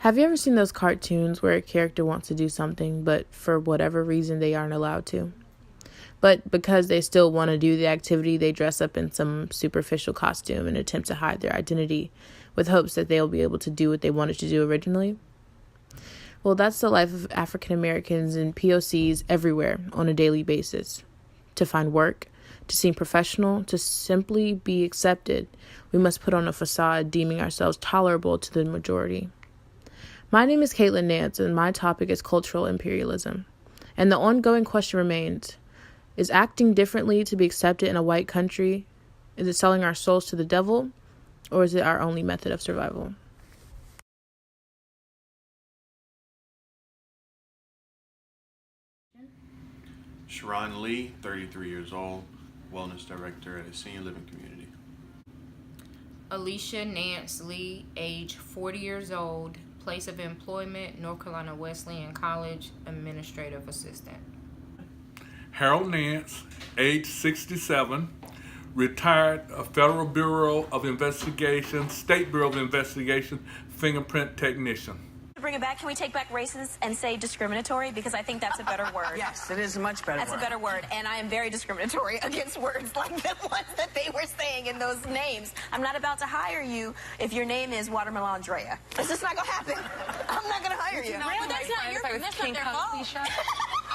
Have you ever seen those cartoons where a character wants to do something, but for whatever reason they aren't allowed to? But because they still want to do the activity, they dress up in some superficial costume and attempt to hide their identity with hopes that they'll be able to do what they wanted to do originally? Well, that's the life of African Americans and POCs everywhere on a daily basis. To find work, to seem professional, to simply be accepted, we must put on a facade deeming ourselves tolerable to the majority. My name is Caitlin Nance, and my topic is cultural imperialism. And the ongoing question remains, is acting differently to be accepted in a white country? Is it selling our souls to the devil? Or is it our only method of survival? Sharon Lee, 33 years old, Wellness Director at a Senior Living Community. Alicia Nance Lee, age 40 years old, place of employment, North Carolina Wesleyan College, Administrative Assistant. Harold Nance, age 67, retired Federal Bureau of Investigation, State Bureau of Investigation, fingerprint technician. To bring it back, can we take back racist and say discriminatory? Because I think that's a better word. Yes, it is a much better That's word. a better word, and I am very discriminatory against words like the ones that they were saying in those names. I'm not about to hire you if your name is Watermelon Andrea. It's just not gonna happen. I'm not gonna hire you. Well, That's not your that's not their fault.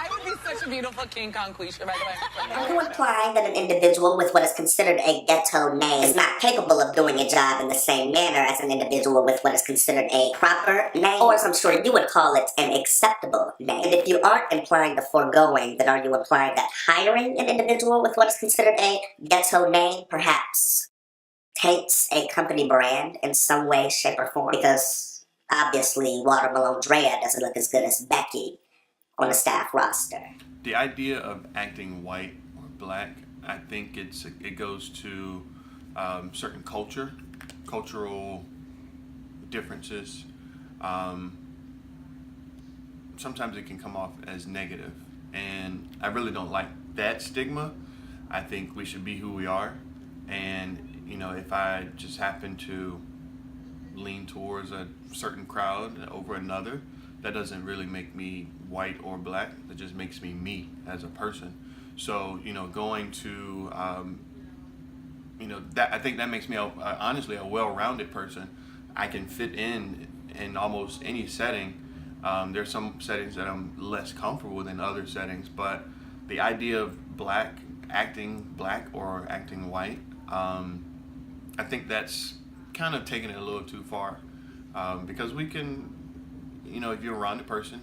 I would be such a beautiful King Kong cliche, by the way. Are you implying that an individual with what is considered a ghetto name is not capable of doing a job in the same manner as an individual with what is considered a proper name? Or as I'm sure you would call it, an acceptable name. And if you aren't implying the foregoing, then are you implying that hiring an individual with what is considered a ghetto name perhaps taints a company brand in some way, shape, or form? Because obviously Watermelon Drea doesn't look as good as Becky on the staff roster. The idea of acting white or black, I think it goes to certain cultural differences. Sometimes it can come off as negative, and I really don't like that stigma. I think we should be who we are, and if I just happen to lean towards a certain crowd over another, that doesn't really make me white or black. That just makes me as a person. So going to that, I think that makes me honestly a well-rounded person. I can fit in almost any setting. There's some settings that I'm less comfortable than other settings, but the idea of acting black or acting white, I think that's kind of taking it a little too far, because we can, if you're around a person,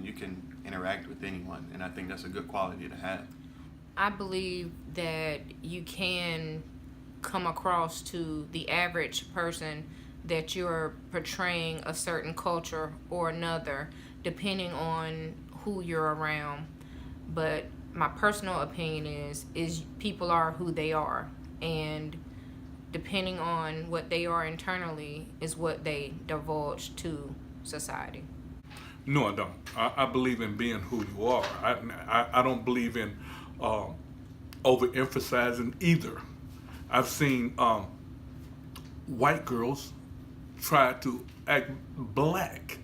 you can interact with anyone, and I think that's a good quality to have. I believe that you can come across to the average person that you're portraying a certain culture or another, depending on who you're around. But my personal opinion is people are who they are, and depending on what they are internally is what they divulge to society. No, I don't. I believe in being who you are. I don't believe in overemphasizing either. I've seen white girls try to act black,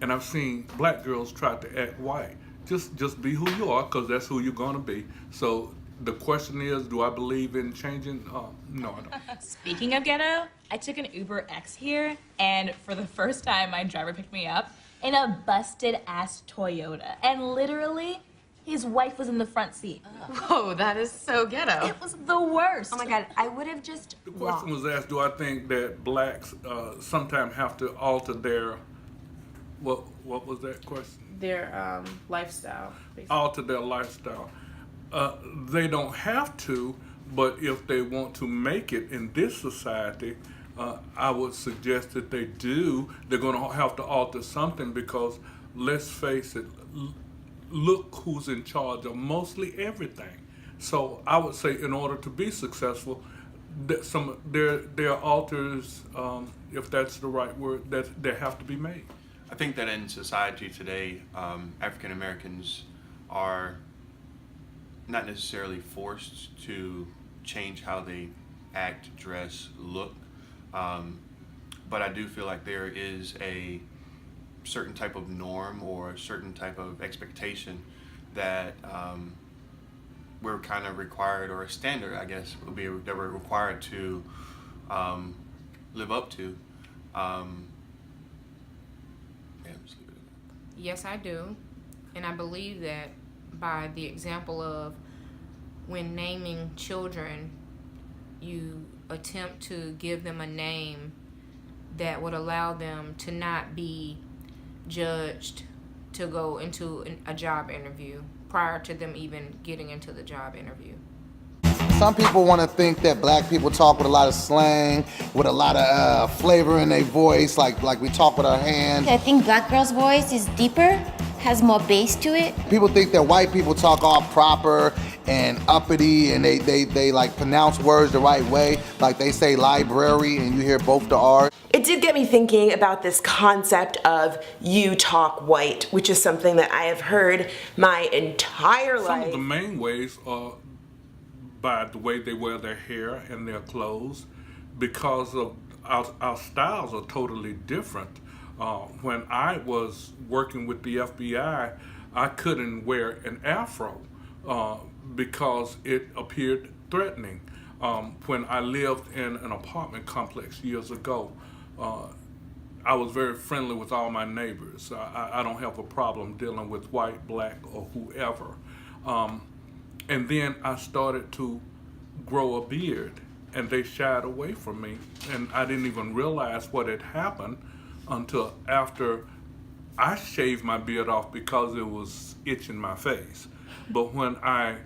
and I've seen black girls try to act white. Just be who you are, because that's who you're going to be. So the question is, do I believe in changing? No, I don't. Speaking of ghetto, I took an Uber X here, and for the first time, my driver picked me up in a busted-ass Toyota. And literally, his wife was in the front seat. Oh, that is so ghetto. It was the worst. Oh my God, I would have just The question was asked, do I think that blacks sometimes have to alter their, what was that question? Their lifestyle, basically. Alter their lifestyle. They don't have to, but if they want to make it in this society, I would suggest that they do. They're going to have to alter something, because let's face it, look who's in charge of mostly everything. So I would say, in order to be successful, that there are alters, if that's the right word, that there have to be made. I think that in society today, African Americans are not necessarily forced to change how they act, dress, look. but I do feel like there is a certain type of norm or a certain type of expectation that we're kind of required, or a standard, I guess, would be that we're required to live up to. Yeah, just leave it at that. Yes, I do. And I believe that by the example of when naming children, you attempt to give them a name that would allow them to not be judged to go into a job interview prior to them even getting into the job interview. Some people want to think that black people talk with a lot of slang, with a lot of flavor in their voice, like we talk with our hands. I think black girl's voice is deeper, has more bass to it. People think that white people talk all proper and uppity, and they like pronounce words the right way. Like they say library and you hear both the R's. It did get me thinking about this concept of you talk white, which is something that I have heard my entire life. Some of the main ways are by the way they wear their hair and their clothes, because of our styles are totally different. When I was working with the FBI, I couldn't wear an afro because it appeared threatening. When I lived in an apartment complex years ago, I was very friendly with all my neighbors. I don't have a problem dealing with white, black, or whoever. And then I started to grow a beard, and they shied away from me. And I didn't even realize what had happened until after I shaved my beard off because it was itching my face. But when I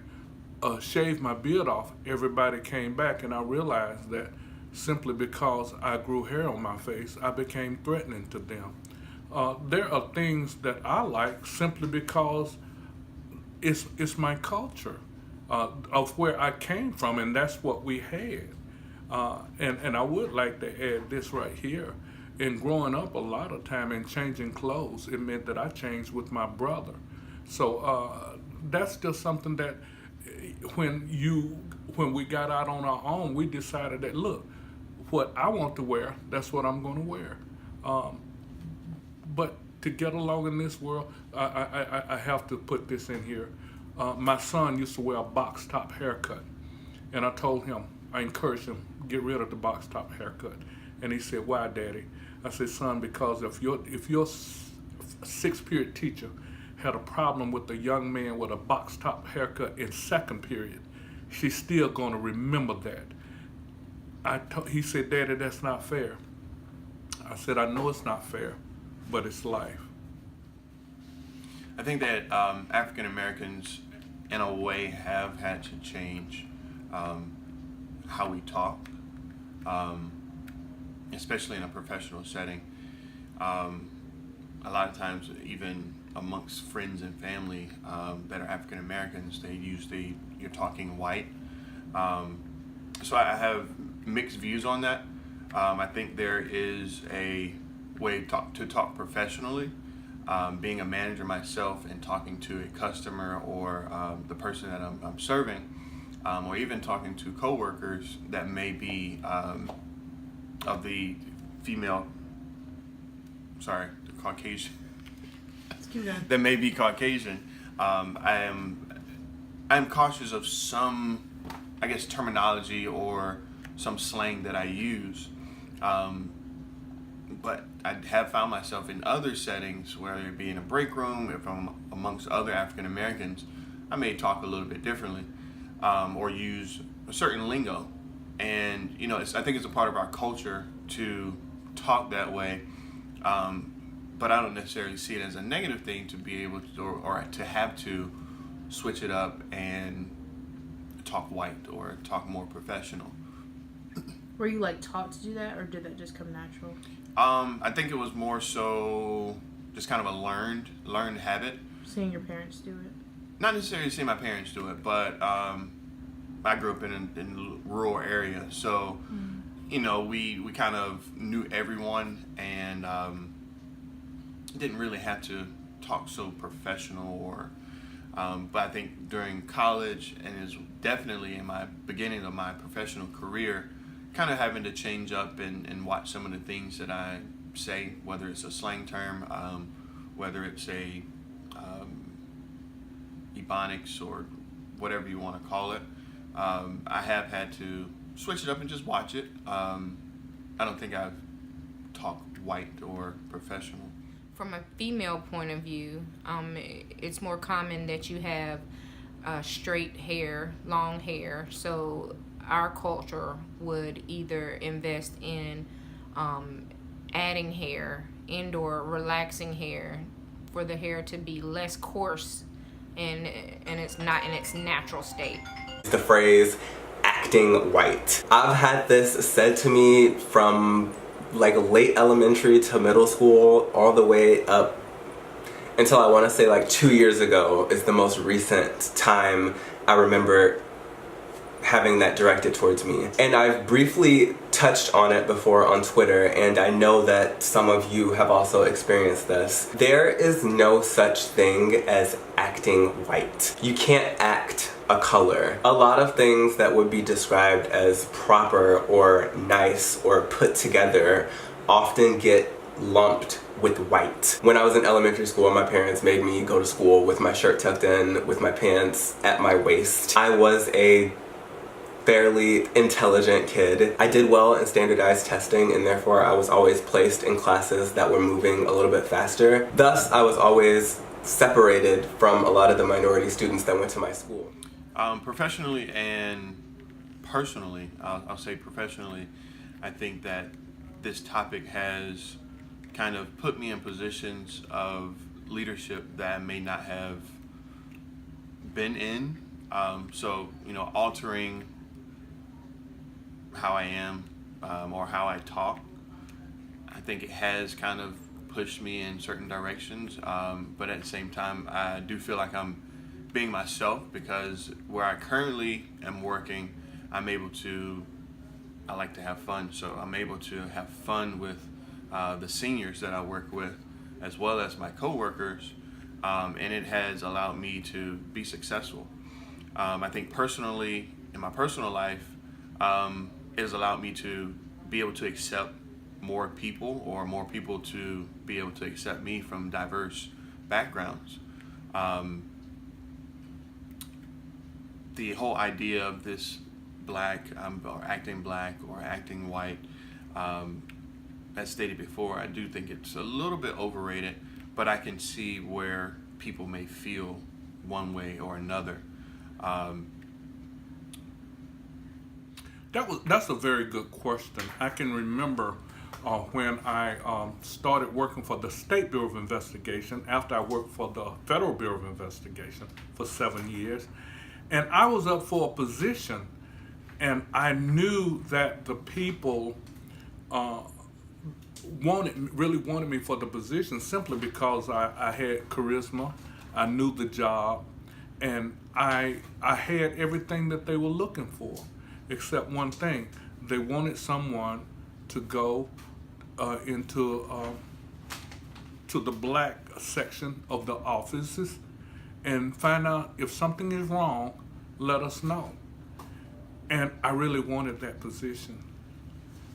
shaved my beard off, everybody came back, and I realized that simply because I grew hair on my face, I became threatening to them. There are things that I like simply because it's my culture of where I came from, and that's what we had. And I would like to add this right here. In growing up a lot of time and changing clothes, it meant that I changed with my brother. So that's just something that when we got out on our own, we decided that, look, what I want to wear, that's what I'm going to wear. But to get along in this world, I have to put this in here. My son used to wear a box top haircut, and I told him, I encouraged him, get rid of the box top haircut. And he said, why, Daddy? I said, son, because if your sixth period teacher had a problem with a young man with a box top haircut in second period, she's still going to remember that. He said, Daddy, that's not fair. I said, I know it's not fair, but it's life. I think that African Americans, in a way, have had to change how we talk, especially in a professional setting. A lot of times, even amongst friends and family that are African Americans, they use you're talking white. So I have mixed views on that. I think there is a way to talk professionally. Being a manager myself and talking to a customer or the person that I'm serving, or even talking to coworkers that may be of the female, the Caucasian, that may be Caucasian. I'm cautious of some, I guess, terminology or some slang that I use. But I have found myself in other settings, whether it be in a break room, if I'm amongst other African Americans, I may talk a little bit differently, or use a certain lingo. And I think it's a part of our culture to talk that way. But I don't necessarily see it as a negative thing to be able to, or to have to switch it up and talk white or talk more professional. Were you taught to do that, or did that just come natural? I think it was more so just kind of a learned habit. Seeing your parents do it? Not necessarily seeing my parents do it, but I grew up in a rural area, so we kind of knew everyone and didn't really have to talk so professional or. But I think during college and is definitely in my beginning of my professional career, kind of having to change up and watch some of the things that I say, whether it's a slang term, whether it's a ebonics or whatever you want to call it. I have had to switch it up and just watch it. I don't think I've talked white or professional. From a female point of view, it's more common that you have straight hair, long hair. So our culture would either invest in adding hair and or relaxing hair for the hair to be less coarse and it's not in its natural state. The phrase acting white. I've had this said to me from like late elementary to middle school all the way up until I want to say like 2 years ago is the most recent time I remember having that directed towards me. And I've briefly touched on it before on Twitter, and I know that some of you have also experienced this. There is no such thing as acting white. You can't act a color. A lot of things that would be described as proper or nice or put together often get lumped with white. When I was in elementary school, my parents made me go to school with my shirt tucked in, with my pants at my waist. I was a fairly intelligent kid. I did well in standardized testing, and therefore I was always placed in classes that were moving a little bit faster. Thus, I was always separated from a lot of the minority students that went to my school. Professionally and personally, I'll say professionally, I think that this topic has kind of put me in positions of leadership that I may not have been in. So, altering how I am or how I talk, I think it has kind of pushed me in certain directions. But at the same time, I do feel like I'm being myself, because where I currently am working, I like to have fun. So I'm able to have fun with the seniors that I work with, as well as my coworkers, and it has allowed me to be successful. I think personally, in my personal life, it has allowed me to be able to accept more people, or more people to be able to accept me from diverse backgrounds. The whole idea of this black, or acting white, as stated before, I do think it's a little bit overrated, but I can see where people may feel one way or another. That's a very good question. I can remember when I started working for the State Bureau of Investigation after I worked for the Federal Bureau of Investigation for 7 years. And I was up for a position, and I knew that the people really wanted me for the position simply because I had charisma, I knew the job, and I had everything that they were looking for, except one thing. They wanted someone to go into to the black section of the offices and find out if something is wrong, let us know. And I really wanted that position,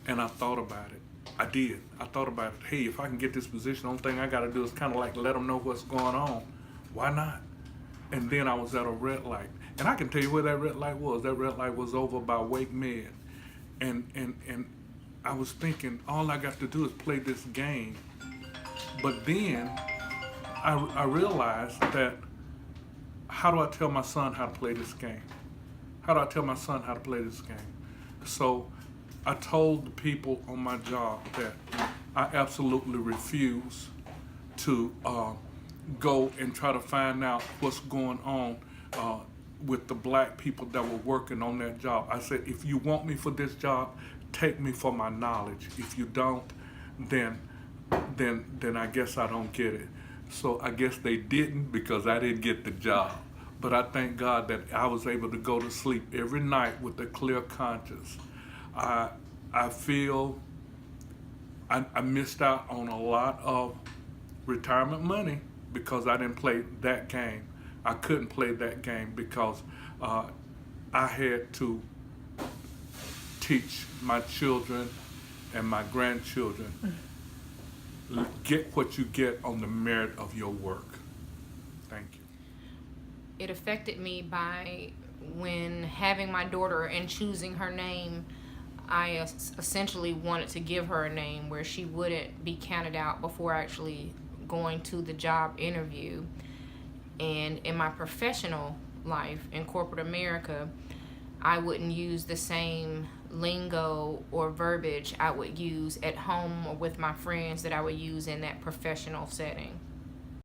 and I thought about it. I did. I thought about it. Hey, if I can get this position, the only thing I got to do is kind of like let them know what's going on. Why not? And then I was at a red light, and I can tell you where that red light was. That red light was over by Wake Med, and I was thinking, all I got to do is play this game. But then I realized that, how do I tell my son how to play this game? How do I tell my son how to play this game? So I told the people on my job that I absolutely refuse to go and try to find out what's going on with the black people that were working on that job. I said, if you want me for this job, take me for my knowledge. If you don't, then I guess I don't get it. So I guess they didn't, because I didn't get the job. But I thank God that I was able to go to sleep every night with a clear conscience. I feel I missed out on a lot of retirement money because I didn't play that game. I couldn't play that game because I had to teach my children and my grandchildren, get what you get on the merit of your work. Thank you. It affected me by when having my daughter and choosing her name. I essentially wanted to give her a name where she wouldn't be counted out before actually going to the job interview. And in my professional life in corporate America, I wouldn't use the same lingo or verbiage I would use at home or with my friends that I would use in that professional setting.